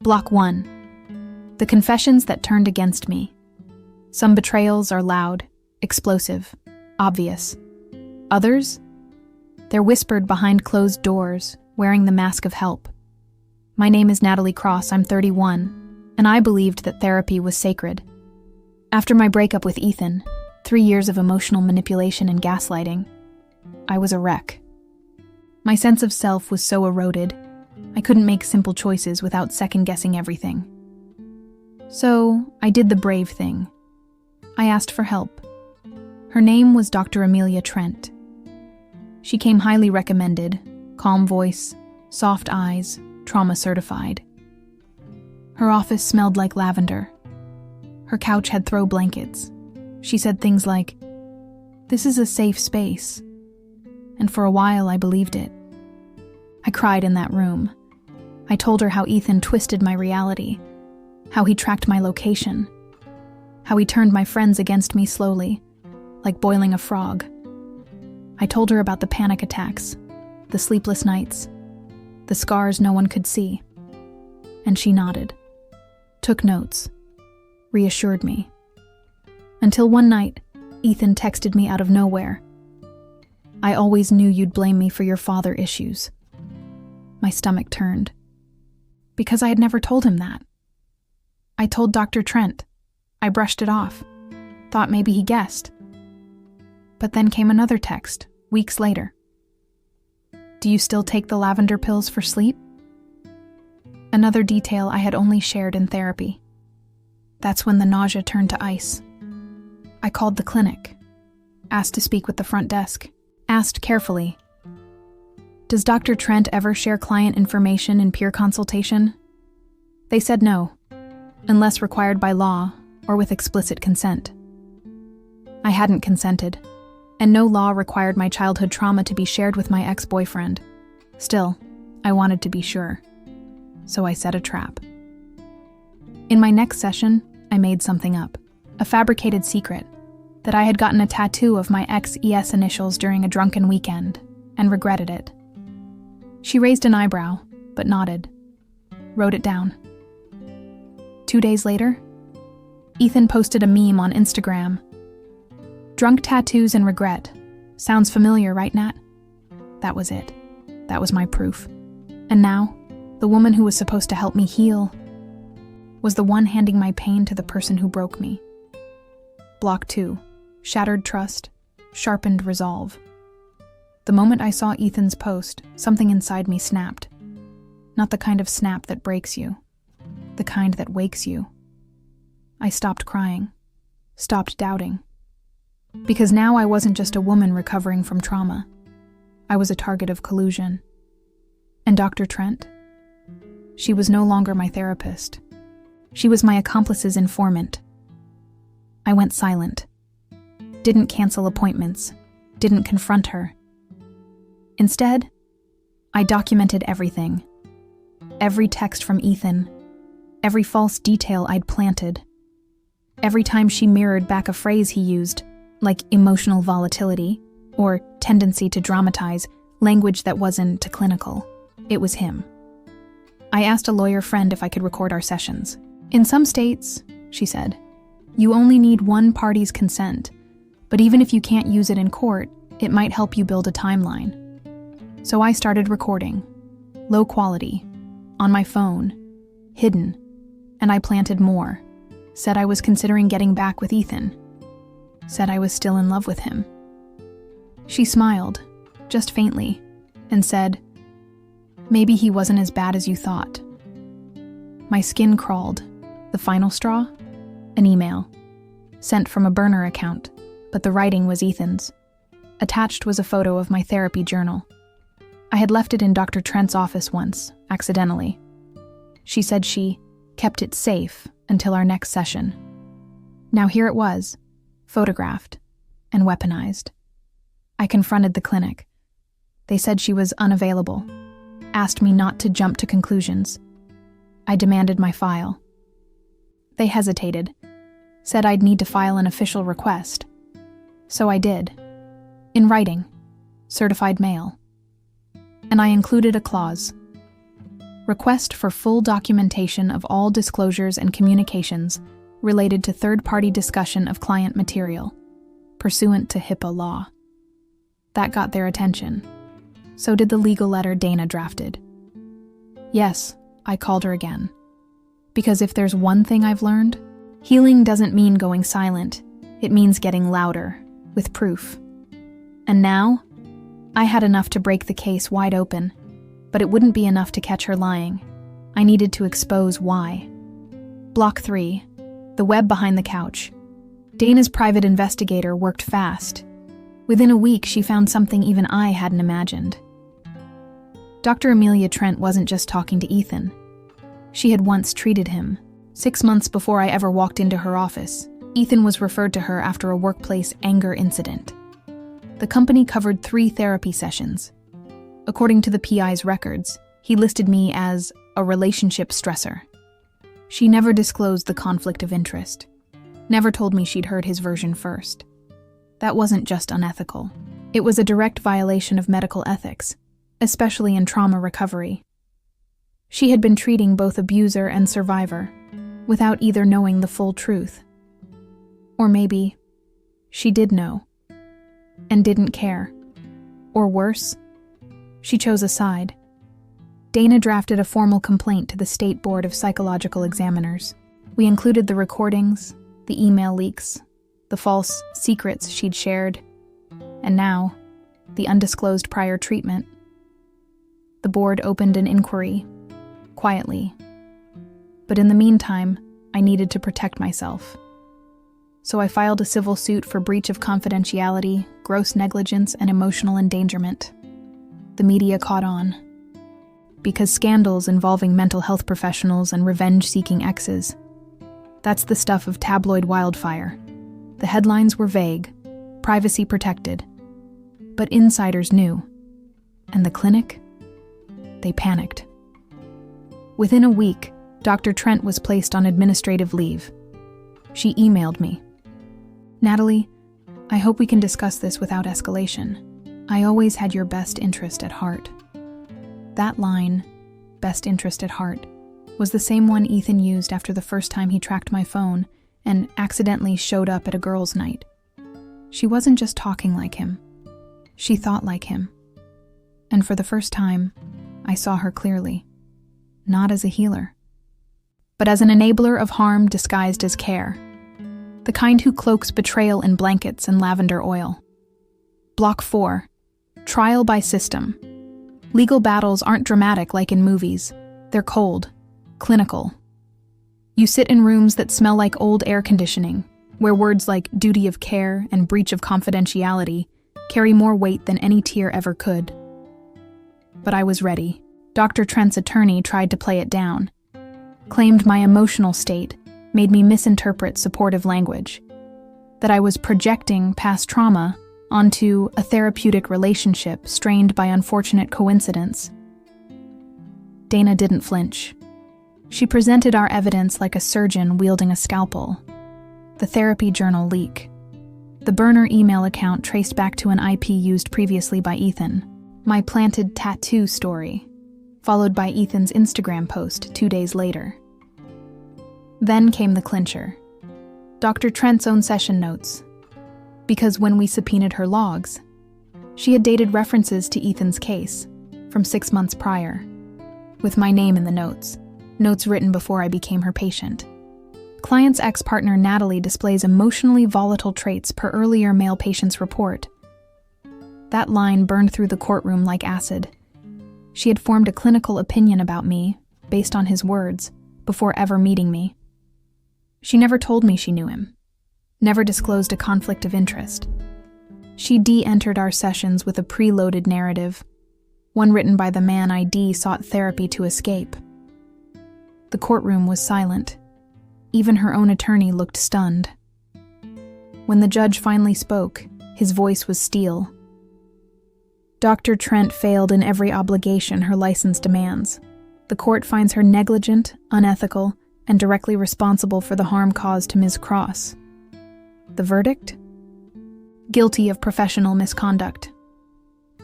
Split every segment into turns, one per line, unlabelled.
Block 1. The confessions that turned against me. Some betrayals are loud, explosive, obvious. Others? They're whispered behind closed doors, wearing the mask of help. My name is Natalie Cross, I'm 31, and I believed that therapy was sacred. After my breakup with Ethan, 3 years of emotional manipulation and gaslighting, I was a wreck. My sense of self was so eroded, I couldn't make simple choices without second-guessing everything. So, I did the brave thing. I asked for help. Her name was Dr. Amelia Trent. She came highly recommended, calm voice, soft eyes, trauma-certified. Her office smelled like lavender. Her couch had throw blankets. She said things like, "This is a safe space." And for a while I believed it. I cried in that room. I told her how Ethan twisted my reality, how he tracked my location, how he turned my friends against me slowly, like boiling a frog. I told her about the panic attacks, the sleepless nights, the scars no one could see. And she nodded, took notes, reassured me. Until one night, Ethan texted me out of nowhere. "I always knew you'd blame me for your father issues." My stomach turned. Because I had never told him that. I told Dr. Trent. I brushed it off, thought maybe he guessed. But then came another text, weeks later. "Do you still take the lavender pills for sleep?" Another detail I had only shared in therapy. That's when the nausea turned to ice. I called the clinic, asked to speak with the front desk, asked carefully, "Does Dr. Trent ever share client information in peer consultation?" They said no, unless required by law or with explicit consent. I hadn't consented, and no law required my childhood trauma to be shared with my ex-boyfriend. Still, I wanted to be sure, so I set a trap. In my next session, I made something up, a fabricated secret, that I had gotten a tattoo of my ex-ES initials during a drunken weekend, and regretted it. She raised an eyebrow, but nodded, wrote it down. 2 days later, Ethan posted a meme on Instagram. "Drunk tattoos and regret. Sounds familiar, right, Nat?" That was it. That was my proof. And now, the woman who was supposed to help me heal was the one handing my pain to the person who broke me. Block 2. Shattered trust, sharpened resolve. The moment I saw Ethan's post, something inside me snapped. Not the kind of snap that breaks you, the kind that wakes you. I stopped crying, stopped doubting. Because now I wasn't just a woman recovering from trauma. I was a target of collusion. And Dr. Trent? She was no longer my therapist. She was my accomplice's informant. I went silent. Didn't cancel appointments. Didn't confront her. Instead, I documented everything. Every text from Ethan. Every false detail I'd planted. Every time she mirrored back a phrase he used, like emotional volatility, or tendency to dramatize, language that wasn't clinical. It was him. I asked a lawyer friend if I could record our sessions. "In some states," she said, "you only need one party's consent, but even if you can't use it in court, it might help you build a timeline." So I started recording, low quality, on my phone, hidden, and I planted more. Said I was considering getting back with Ethan. Said I was still in love with him. She smiled, just faintly, and said, "Maybe he wasn't as bad as you thought." My skin crawled. The final straw? An email. Sent from a burner account, but the writing was Ethan's. Attached was a photo of my therapy journal. I had left it in Dr. Trent's office once, accidentally. She said she kept it safe until our next session. Now here it was, photographed and weaponized. I confronted the clinic. They said she was unavailable, asked me not to jump to conclusions. I demanded my file. They hesitated, said I'd need to file an official request. So I did. In writing, certified mail. And I included a clause. Request for full documentation of all disclosures and communications related to third-party discussion of client material, pursuant to HIPAA law. That got their attention. So did the legal letter Dana drafted. Yes, I called her again. Because if there's one thing I've learned, healing doesn't mean going silent. It means getting louder, with proof. And now, I had enough to break the case wide open, but it wouldn't be enough to catch her lying. I needed to expose why. Block 3. The web behind the couch. Dana's private investigator worked fast. Within a week, she found something even I hadn't imagined. Dr. Amelia Trent wasn't just talking to Ethan. She had once treated him. 6 months before I ever walked into her office, Ethan was referred to her after a workplace anger incident. The company covered 3 therapy sessions. According to the PI's records, he listed me as a relationship stressor. She never disclosed the conflict of interest. Never told me she'd heard his version first. That wasn't just unethical. It was a direct violation of medical ethics, especially in trauma recovery. She had been treating both abuser and survivor, without either knowing the full truth. Or maybe she did know, and didn't care. Or worse, she chose a side. Dana drafted a formal complaint to the State Board of Psychological Examiners. We included the recordings, the email leaks, the false secrets she'd shared, and now, the undisclosed prior treatment. The board opened an inquiry, quietly. But in the meantime, I needed to protect myself. So I filed a civil suit for breach of confidentiality, gross negligence, and emotional endangerment. The media caught on. Because scandals involving mental health professionals and revenge-seeking exes, that's the stuff of tabloid wildfire. The headlines were vague, privacy protected. But insiders knew. And the clinic? They panicked. Within a week, Dr. Trent was placed on administrative leave. She emailed me. "Natalie, I hope we can discuss this without escalation. I always had your best interest at heart." That line, best interest at heart, was the same one Ethan used after the first time he tracked my phone and accidentally showed up at a girls' night. She wasn't just talking like him. She thought like him. And for the first time, I saw her clearly. Not as a healer, but as an enabler of harm disguised as care. The kind who cloaks betrayal in blankets and lavender oil. Block 4. Trial by system. Legal battles aren't dramatic like in movies. They're cold, clinical. You sit in rooms that smell like old air conditioning, where words like duty of care and breach of confidentiality carry more weight than any tear ever could. But I was ready. Dr. Trent's attorney tried to play it down, claimed my emotional state made me misinterpret supportive language, that I was projecting past trauma onto a therapeutic relationship strained by unfortunate coincidence. Dana didn't flinch. She presented our evidence like a surgeon wielding a scalpel. The therapy journal leak. The burner email account traced back to an IP used previously by Ethan. My planted tattoo story, followed by Ethan's Instagram post 2 days later. Then came the clincher. Dr. Trent's own session notes. Because when we subpoenaed her logs, she had dated references to Ethan's case from 6 months prior, with my name in the notes written before I became her patient. Client's ex-partner Natalie displays emotionally volatile traits per earlier male patient's report. That line burned through the courtroom like acid. She had formed a clinical opinion about me, based on his words, before ever meeting me. She never told me she knew him, never disclosed a conflict of interest. She de-entered our sessions with a preloaded narrative, one written by the man I sought therapy to escape. The courtroom was silent. Even her own attorney looked stunned. When the judge finally spoke, his voice was steel. Dr. Trent failed in every obligation her license demands. The court finds her negligent, unethical, and directly responsible for the harm caused to Ms. Cross. The verdict? Guilty of professional misconduct.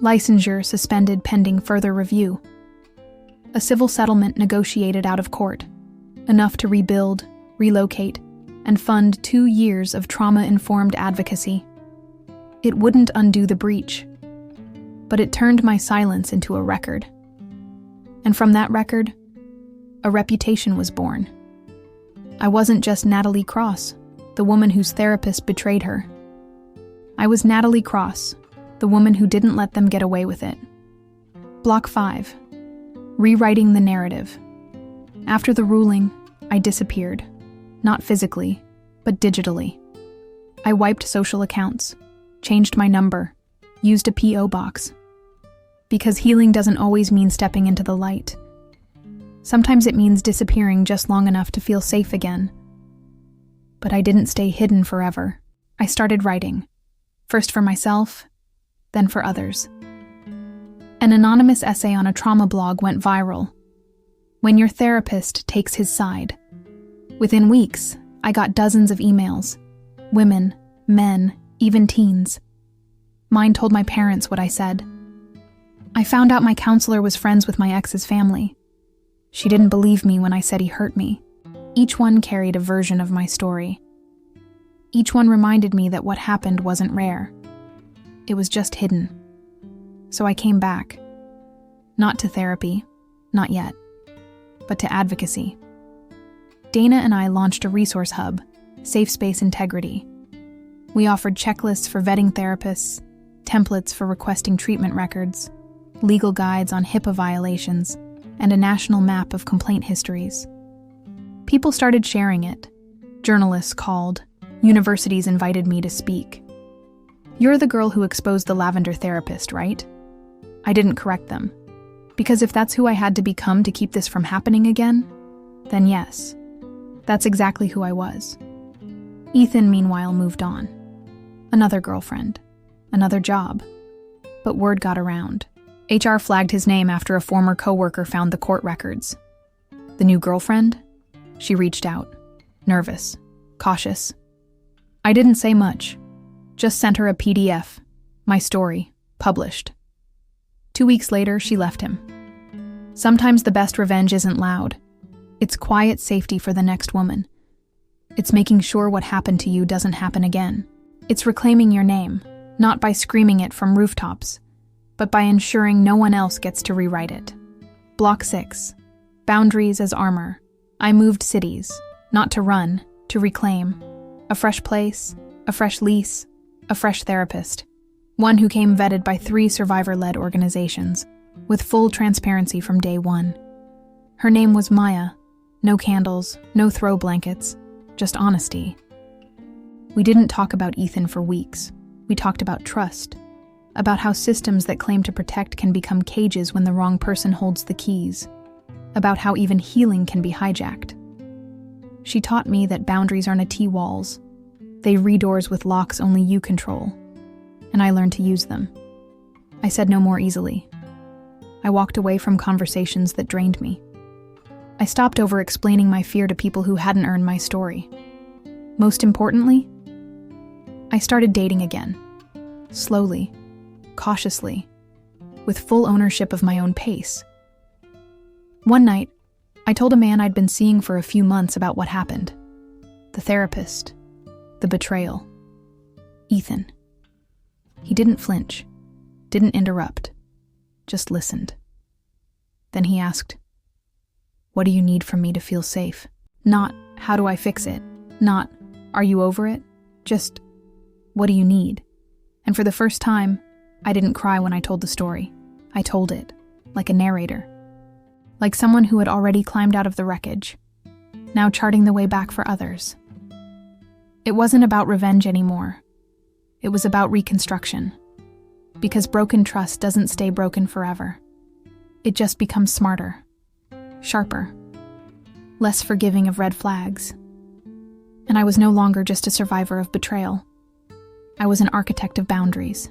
Licensure suspended pending further review. A civil settlement negotiated out of court, enough to rebuild, relocate, and fund 2 years of trauma-informed advocacy. It wouldn't undo the breach, but it turned my silence into a record. And from that record, a reputation was born. I wasn't just Natalie Cross, the woman whose therapist betrayed her. I was Natalie Cross, the woman who didn't let them get away with it. Block 5. Rewriting the narrative. After the ruling, I disappeared. Not physically, but digitally. I wiped social accounts, changed my number, used a P.O. box. Because healing doesn't always mean stepping into the light. Sometimes it means disappearing just long enough to feel safe again. But I didn't stay hidden forever. I started writing. First for myself, then for others. An anonymous essay on a trauma blog went viral. When your therapist takes his side. Within weeks, I got dozens of emails. Women, men, even teens. Mine told my parents what I said. I found out my counselor was friends with my ex's family. She didn't believe me when I said he hurt me. Each one carried a version of my story. Each one reminded me that what happened wasn't rare. It was just hidden. So I came back. Not to therapy, not yet, but to advocacy. Dana and I launched a resource hub, Safe Space Integrity. We offered checklists for vetting therapists, templates for requesting treatment records, legal guides on HIPAA violations, and a national map of complaint histories. People started sharing it. Journalists called. Universities invited me to speak. "You're the girl who exposed the lavender therapist, right?" I didn't correct them. Because if that's who I had to become to keep this from happening again, then yes, that's exactly who I was. Ethan, meanwhile, moved on. Another girlfriend. Another job. But word got around. HR flagged his name after a former coworker found the court records. The new girlfriend? She reached out. Nervous. Cautious. I didn't say much. Just sent her a PDF. My story. Published. 2 weeks later, she left him. Sometimes the best revenge isn't loud. It's quiet safety for the next woman. It's making sure what happened to you doesn't happen again. It's reclaiming your name, not by screaming it from rooftops, but by ensuring no one else gets to rewrite it. Block 6. Boundaries as armor. I moved cities, not to run, to reclaim. A fresh place, a fresh lease, a fresh therapist. One who came vetted by 3 survivor-led organizations, with full transparency from day one. Her name was Maya. No candles, no throw blankets, just honesty. We didn't talk about Ethan for weeks. We talked about trust, about how systems that claim to protect can become cages when the wrong person holds the keys, about how even healing can be hijacked. She taught me that boundaries aren't T-walls. They re-doors with locks only you control, and I learned to use them. I said no more easily. I walked away from conversations that drained me. I stopped over-explaining my fear to people who hadn't earned my story. Most importantly, I started dating again. Slowly, cautiously, with full ownership of my own pace. One night, I told a man I'd been seeing for a few months about what happened. The therapist. The betrayal. Ethan. He didn't flinch, didn't interrupt, just listened. Then he asked, "What do you need from me to feel safe?" Not, "How do I fix it?" Not, "Are you over it?" Just, "What do you need?" And for the first time, I didn't cry when I told the story. I told it, like a narrator. Like someone who had already climbed out of the wreckage, now charting the way back for others. It wasn't about revenge anymore. It was about reconstruction. Because broken trust doesn't stay broken forever. It just becomes smarter, sharper, less forgiving of red flags. And I was no longer just a survivor of betrayal. I was an architect of boundaries.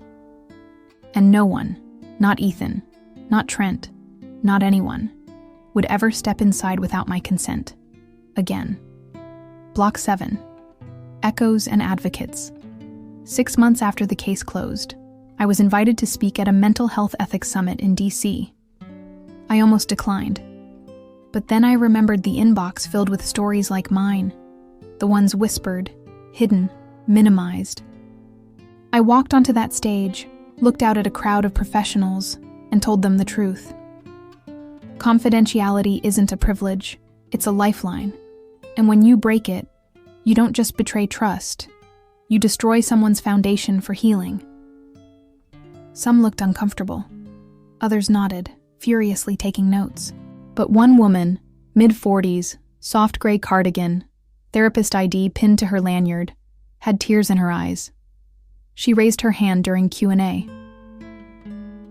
And no one, not Ethan, not Trent, not anyone, would ever step inside without my consent. Again. Block 7. Echoes and Advocates. 6 months after the case closed, I was invited to speak at a mental health ethics summit in D.C. I almost declined. But then I remembered the inbox filled with stories like mine, the ones whispered, hidden, minimized. I walked onto that stage, looked out at a crowd of professionals, and told them the truth. Confidentiality isn't a privilege, it's a lifeline. And when you break it, you don't just betray trust, you destroy someone's foundation for healing. Some looked uncomfortable. Others nodded, furiously taking notes. But one woman, mid-40s, soft gray cardigan, therapist ID pinned to her lanyard, had tears in her eyes. She raised her hand during Q&A.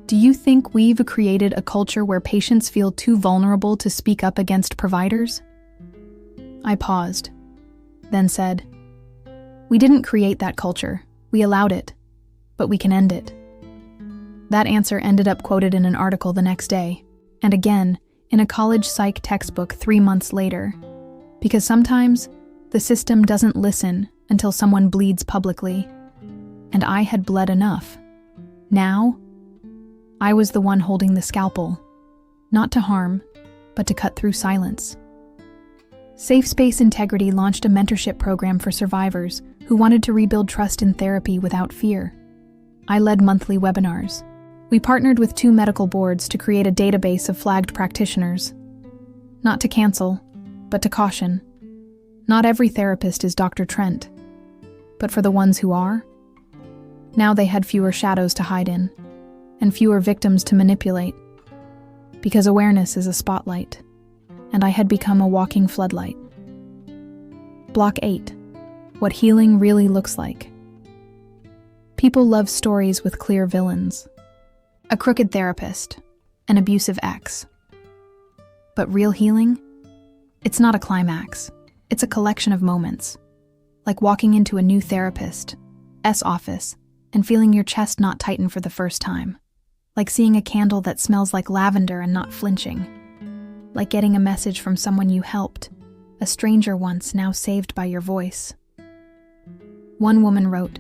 Do you think we've created a culture where patients feel too vulnerable to speak up against providers? I paused, then said, we didn't create that culture, we allowed it, but we can end it. That answer ended up quoted in an article the next day, and again, in a college psych textbook 3 months later, because sometimes the system doesn't listen until someone bleeds publicly, and I had bled enough. Now, I was the one holding the scalpel, not to harm, but to cut through silence. Safe Space Integrity launched a mentorship program for survivors who wanted to rebuild trust in therapy without fear. I led monthly webinars. We partnered with 2 medical boards to create a database of flagged practitioners. Not to cancel, but to caution. Not every therapist is Dr. Trent. But for the ones who are, now they had fewer shadows to hide in, and fewer victims to manipulate. Because awareness is a spotlight, and I had become a walking floodlight. Block 8. What healing really looks like. People love stories with clear villains. A crooked therapist, an abusive ex. But real healing? It's not a climax. It's a collection of moments. Like walking into a new therapist's office and feeling your chest not tighten for the first time. Like seeing a candle that smells like lavender and not flinching. Like getting a message from someone you helped, a stranger once now saved by your voice. One woman wrote,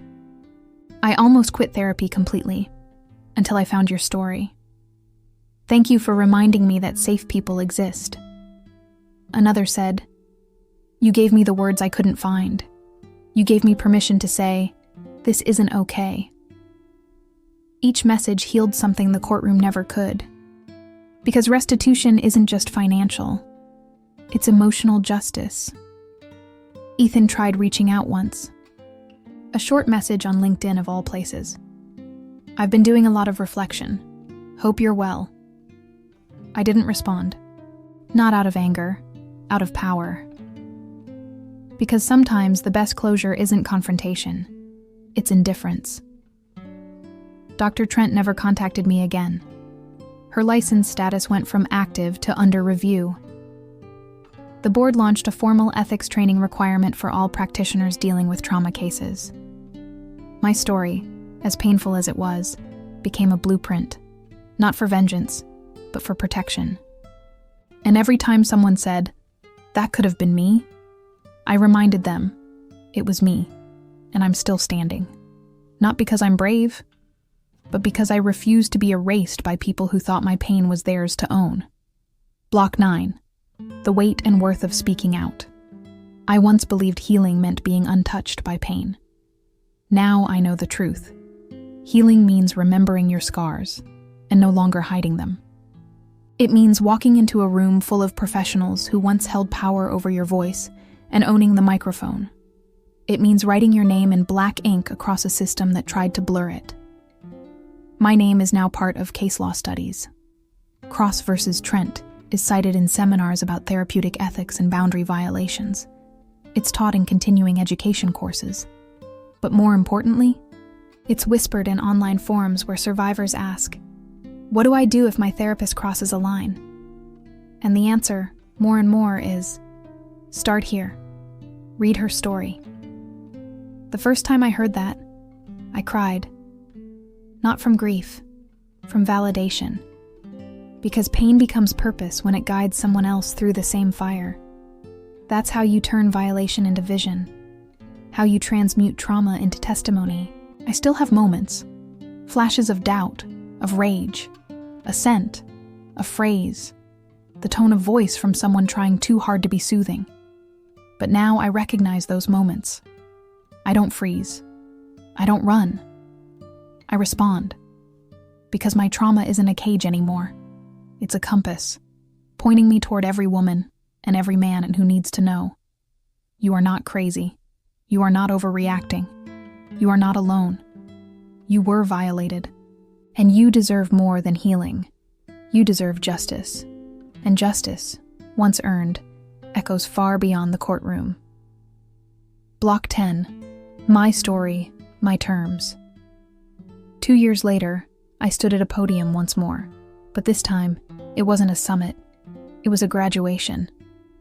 I almost quit therapy completely. Until I found your story. Thank you for reminding me that safe people exist. Another said, you gave me the words I couldn't find. You gave me permission to say, this isn't okay. Each message healed something the courtroom never could. Because restitution isn't just financial. It's emotional justice. Ethan tried reaching out once. A short message on LinkedIn of all places. I've been doing a lot of reflection. Hope you're well. I didn't respond. Not out of anger, out of power. Because sometimes the best closure isn't confrontation. It's indifference. Dr. Trent never contacted me again. Her license status went from active to under review. The board launched a formal ethics training requirement for all practitioners dealing with trauma cases. My story, as painful as it was, became a blueprint, not for vengeance, but for protection. And every time someone said, that could have been me, I reminded them, it was me, and I'm still standing. Not because I'm brave, but because I refused to be erased by people who thought my pain was theirs to own. Block 9. The weight and worth of speaking out. I once believed healing meant being untouched by pain. Now I know the truth. Healing means remembering your scars and no longer hiding them. It means walking into a room full of professionals who once held power over your voice and owning the microphone. It means writing your name in black ink across a system that tried to blur it. My name is now part of case law studies. Cross versus Trent is cited in seminars about therapeutic ethics and boundary violations. It's taught in continuing education courses. But more importantly, it's whispered in online forums where survivors ask, what do I do if my therapist crosses a line? And the answer, more and more, is, start here. Read her story. The first time I heard that, I cried. Not from grief, from validation. Because pain becomes purpose when it guides someone else through the same fire. That's how you turn violation into vision. How you transmute trauma into testimony. I still have moments. Flashes of doubt, of rage, a scent, a phrase. the tone of voice from someone trying too hard to be soothing. But now I recognize those moments. I don't freeze. I don't run. I respond. Because my trauma isn't a cage anymore. It's a compass, pointing me toward every woman and every man who needs to know. You are not crazy. You are not overreacting. You are not alone. You were violated. And you deserve more than healing. You deserve justice. And justice, once earned, echoes far beyond the courtroom. Block 10. My story, my terms. 2 years later, I stood at a podium once more, but this time, it wasn't a summit. It was a graduation,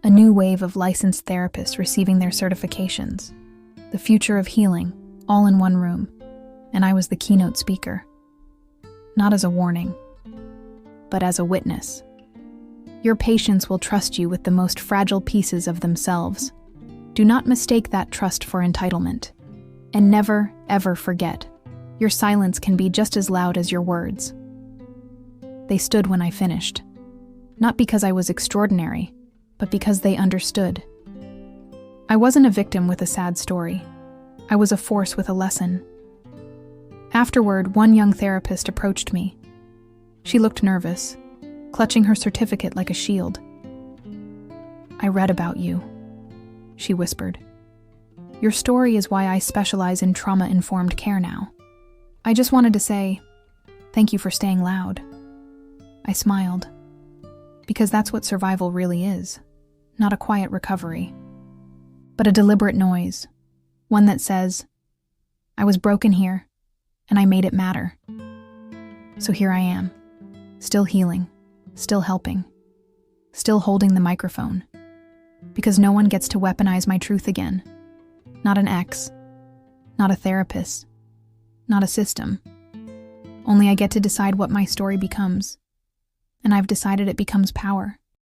a new wave of licensed therapists receiving their certifications, the future of healing, all in one room, and I was the keynote speaker. Not as a warning, but as a witness. Your patients will trust you with the most fragile pieces of themselves. Do not mistake that trust for entitlement. And never, ever forget, your silence can be just as loud as your words. They stood when I finished. Not because I was extraordinary, but because they understood. I wasn't a victim with a sad story. I was a force with a lesson. Afterward, one young therapist approached me. She looked nervous, clutching her certificate like a shield. "I read about you," she whispered. "Your story is why I specialize in trauma-informed care now. I just wanted to say, thank you for staying loud." I smiled, because that's what survival really is, not a quiet recovery, but a deliberate noise, one that says, I was broken here, and I made it matter. So here I am, still healing, still helping, still holding the microphone, because no one gets to weaponize my truth again. Not an ex, not a therapist, not a system. Only I get to decide what my story becomes, and I've decided it becomes power.